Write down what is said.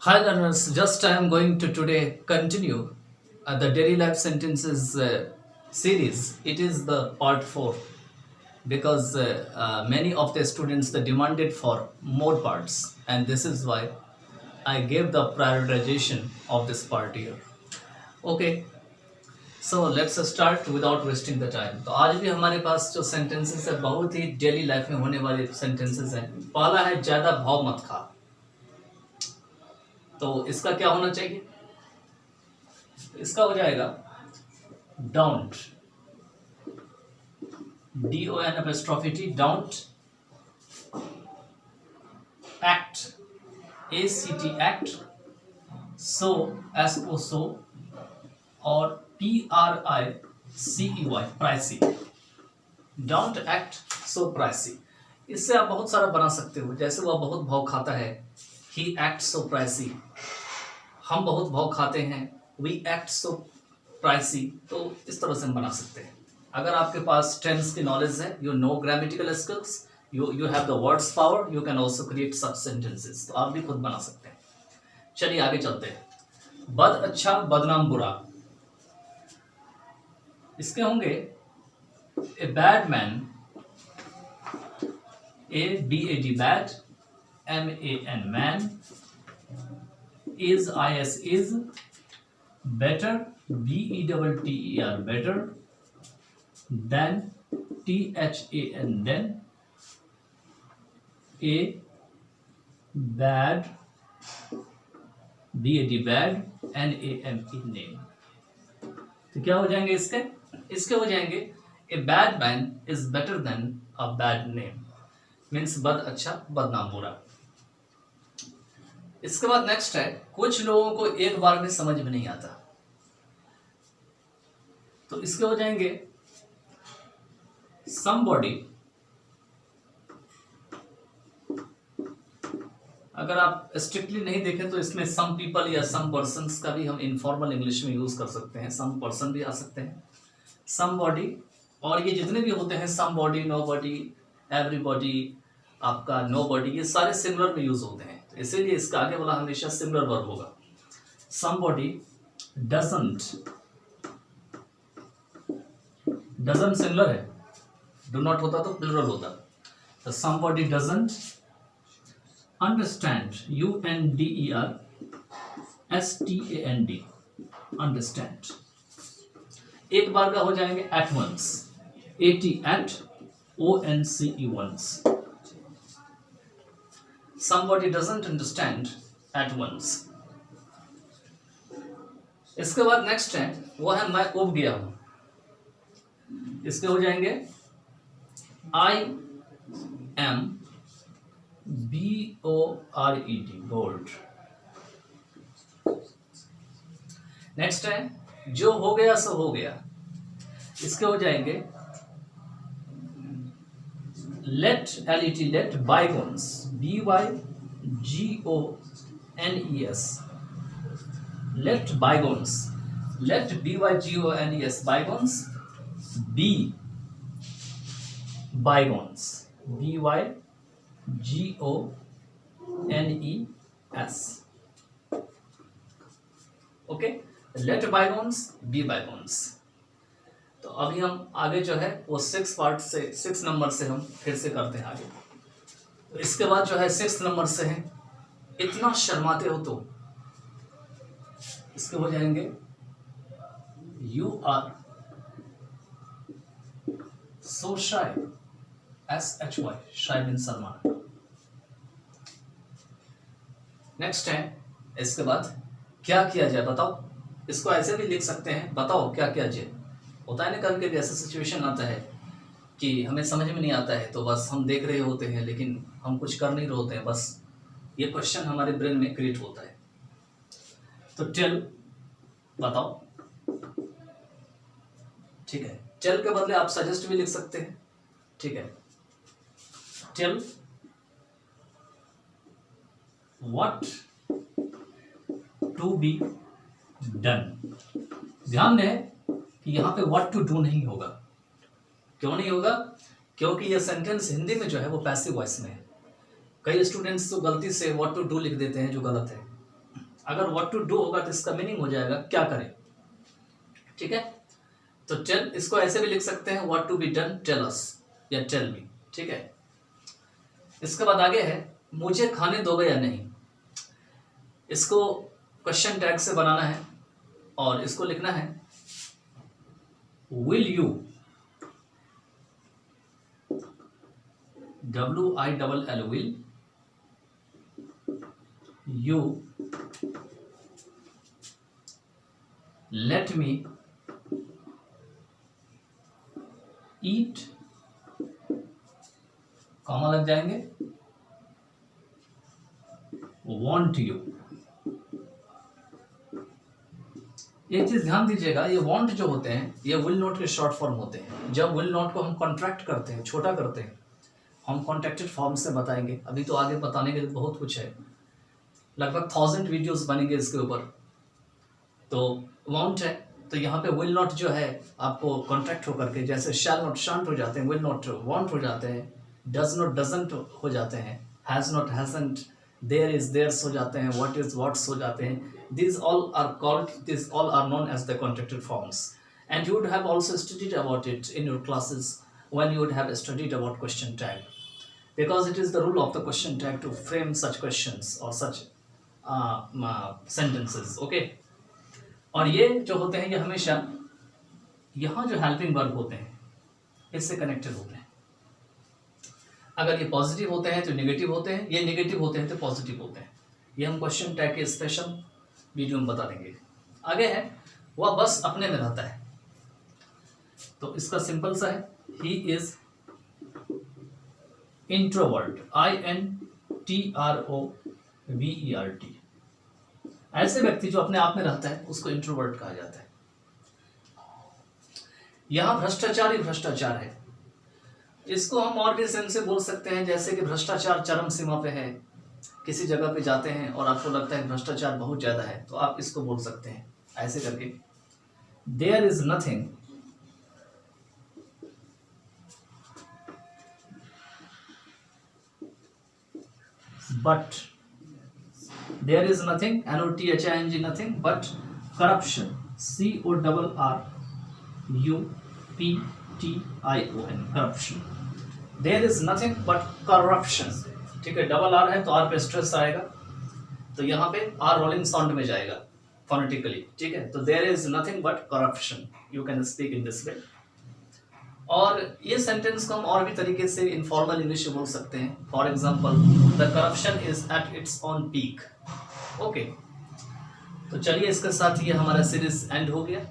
Hi learners, just I am going to today continue the daily life sentences series. It is the part 4 because many of the students they demanded for more parts, and this is why I gave the prioritization of this part here. Okay, so let's start without wasting the time. तो आज भी हमारे पास जो sentences है बहुत ही daily life में होने वाले sentences हैं. पहला है ज्यादा भाव मत खा. तो इसका क्या होना चाहिए? इसका हो जाएगा don't, DON apostrophe T, don't act, ACT act, so SO so, और PRICEY pricey, don't act so pricey. इससे आप बहुत सारा बना सकते हो. जैसे वह बहुत भाव खाता है, he acts so pricey. हम बहुत भाव खाते हैं, we act so pricey. तो इस तरह से हम बना सकते हैं. अगर आपके पास टेंस की नॉलेज है, you know grammatical skills, you have the words power, you can also create such sentences. तो आप भी खुद बना सकते हैं. चलिए आगे चलते हैं. बद अच्छा बदनाम बुरा. इसके होंगे a bad man, ABAD bad, MAN man, is better, BETTER better, than THAN then, a bad, BAD bad, NAME name. तो क्या हो जाएंगे इसके हो जाएंगे a bad man is better than a bad name, means बद अच्छा बदनाम बुरा. इसके बाद नेक्स्ट है कुछ लोगों को एक बार में समझ में नहीं आता. तो इसके हो जाएंगे somebody. अगर आप स्ट्रिक्टली नहीं देखें तो इसमें सम पीपल या सम पर्सन्स का भी हम इनफॉर्मल इंग्लिश में यूज कर सकते हैं. सम पर्सन भी आ सकते हैं, somebody, और ये जितने भी होते हैं somebody, nobody, everybody, आपका nobody, ये सारे सिमिलर में यूज होते हैं. तो इसीलिए इसका आगे वाला हमेशा सिमिलर वर्ब होगा. somebody doesn't सिमिलर है, do not होता तो प्लूरल होता. तो somebody doesn't understand, UNDERSTAND, understand. एक बार का हो जाएंगे at once, at ONCE once. somebody doesn't understand at once. इसके बाद नेक्स्ट है वो है मैं उब गया हूं. इसके हो जाएंगे I am BORED bored. Next है जो हो गया सो हो गया. इसके हो जाएंगे let bygones, BYGONES, let bygones, let BYGONES bygones be bygones, BYGONES. Okay, let bygones be bygones. तो अभी हम आगे जो है वो 6 नंबर से हम फिर से करते हैं आगे. तो इसके बाद जो है 6 नंबर से है इतना शर्माते हो तो. इसके हो जाएंगे you are so shy, SHY, shy means Sharma. Next है इसके बाद क्या किया जाए बताओ. इसको ऐसे भी लिख सकते हैं बताओ क्या किया जाए. होता है ना कभी कभी ऐसा सिचुएशन आता है कि हमें समझ में नहीं आता है, तो बस हम देख रहे होते हैं लेकिन हम कुछ कर नहीं रहे होते हैं, बस ये क्वेश्चन हमारे ब्रेन में क्रिएट होता है. तो टेल बताओ, ठीक है. टेल के बदले आप सजेस्ट भी लिख सकते हैं, ठीक है. Tell what to be done. ध्यान दें कि यहाँ पे व्हाट टू डू नहीं होगा. क्यों नहीं होगा? क्योंकि यह सेंटेंस हिंदी में जो है वो पैसिव वॉइस में है. कई स्टूडेंट्स तो गलती से व्हाट टू डू लिख देते हैं जो गलत है. अगर व्हाट टू डू होगा तो इसका मीनिंग हो जाएगा क्या करें, ठीक है। तो टेल इसको ऐसे भी लिख सकते हैं, what to be done tell us या टेल मी, ठीक है। इसके बाद आगे है मुझे खाने दोगे या नहीं। इसको क्वेश्चन टैग से बनाना है और इसको लिखना है will you, WILL will you let me eat, comma लग जाएंगे, want you। ये चीज ध्यान दीजिएगा, ये want जो होते हैं ये will not के शॉर्ट फॉर्म होते हैं। जब will not को हम कॉन्ट्रैक्ट करते हैं, छोटा करते हैं, हम कॉन्ट्रैक्टेड फॉर्म से बताएंगे। अभी तो आगे बताने के लिए बहुत कुछ है, लगभग 1000 वीडियोस बनेंगे इसके ऊपर। तो want है तो यहाँ पे will not जो है आपको कॉन्ट्रैक्ट होकर के, जैसे shall not shan't हो जाते हैं, will not want हो जाते हैं, does not doesn't हो जाते हैं, has not hasn't, there is theirs हो जाते हैं, what is what's हो जाते हैं। These all are known as the contracted forms, and you would have also studied about it in your classes when you would have studied about question tag, because it is the rule of the question tag to frame such questions or such sentences, okay। और ये जो होते हैं ये हमेशा यहाँ जो helping verb होते हैं इससे कनेक्टेड होते हैं। अगर ये पॉजिटिव होते हैं तो नेगेटिव होते हैं, ये नेगेटिव होते हैं तो पॉजिटिव होते हैं। ये हम क्वेश्चन टैग के स्पेशल वीडियो में बता देंगे। आगे है वह बस अपने में रहता है, तो इसका सिंपल सा है ही इज इंट्रोवर्ट, INTROVERT। ऐसे व्यक्ति जो अपने आप में रहता है उसको इंट्रोवर्ट कहा जाता है। यहां भ्रष्टाचार ही भ्रष्टाचार है, इसको हम और भी सेंस से बोल सकते हैं, जैसे कि भ्रष्टाचार चरम सीमा पे है। किसी जगह पे जाते हैं और आपको लगता है भ्रष्टाचार बहुत ज्यादा है, तो आप इसको बोल सकते हैं ऐसे करके, there is nothing but, there is nothing NOTHING nothing but corruption, CORRUPTION corruption. There is nothing but corruption, ठीक है। डबल आर है तो आर पे स्ट्रेस आएगा, तो यहाँ पे आर रोलिंग साउंड में जाएगा फोनेटिकली, ठीक है। तो there is nothing but corruption, you can speak in this way. और ये सेंटेंस को हम और भी तरीके से इनफॉर्मल इंग्लिश में बोल सकते हैं। For example the corruption is at its on peak, okay. तो चलिए इसके साथ ये हमारा सीरीज एंड हो गया।